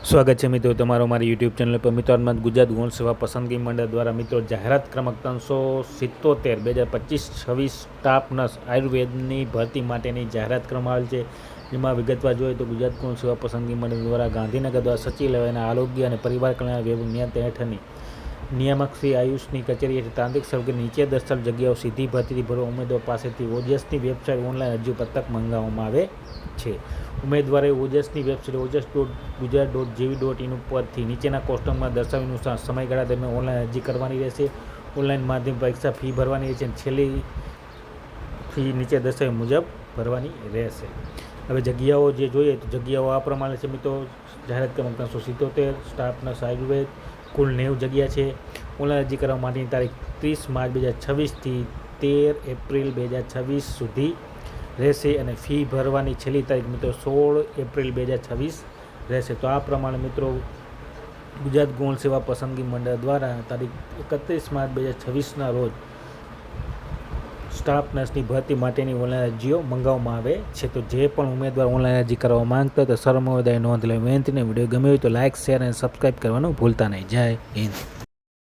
સ્વાગત છે મિત્રો તમારો મારી યુટ્યુબ ચેનલ પર. મિત્રો આજમાં ગુજરાત ગૌણ સેવા પસંદગી મંડળ દ્વારા મિત્રો જાહેરાત ક્રમાંક 377 2025-26 સ્ટાફ નર્સ આયુર્વેદની ભરતી માટેની જાહેરાત કરવામાં આવેલ છે. જેમાં વિગતવાર જોઈએ તો ગુજરાત ગૌણ સેવા પસંદગી મંડળ દ્વારા ગાંધીનગર દ્વારા સચિવાલયના આરોગ્ય અને પરિવાર કલ્યાણ વિભાગ નિયંત્રણ હેઠળની નિયામક શ્રી આયુષની કચેરી હેઠળ તાંત્રિક સર્વે નીચે દર્શાવેલ જગ્યાઓ સીધી ભરતીથી ભરવા ઉમેદવાર પાસેથી ઓજસની વેબસાઇટ ઓનલાઈન અરજી પત્રક મંગાવવામાં આવે છે. ઉમેદવારે ઓજસની વેબસાઇટ ojas.gujarat.gov.in ઉપરથી નીચેના કોષ્ટકમાં દર્શાવ્યા અનુસાર સમયગાળા દરમિયાન ઓનલાઈન અરજી કરવાની રહેશે. ઓનલાઈન માધ્યમ પરીક્ષા ફી ભરવાની રહેશે અને છેલ્લી ફી નીચે દર્શાવ્યા મુજબ ભરવાની રહેશે. હવે જગ્યાઓ જે જોઈએ તો જગ્યાઓ આ પ્રમાણે છે મિત્રો. જાહેરાત ક્રમાંક 377 સ્ટાફ નર્સ આયુર્વેદ, કુલ 90 જગ્યા છે. ઓનલાઈન અરજી કરવા માટેની તારીખ 30 માર્ચ 2026થી 13 એપ્રિલ 2026 સુધી રહેશે અને ફી ભરવાની છેલ્લી તારીખ મિત્રો 16 એપ્રિલ 2026 રહેશે. તો આ પ્રમાણે મિત્રો ગુજરાત ગૌણ સેવા પસંદગી મંડળ દ્વારા તારીખ 31 માર્ચ 2026ના રોજ સ્ટાફ નર્સની ભરતી માટેની ઓનલાઈન અરજીઓ મંગાવવામાં આવે છે. તો જે પણ ઉમેદવાર ઓનલાઈન અરજી કરવા માંગતા હોય તો સર્વોદય નોંધ લે. વિનંતીને વિડીયો ગમ્યો હોય તો લાઇક, શેર અને સબસ્ક્રાઈબ કરવાનું ભૂલતા નહીં. જય હિન્દ.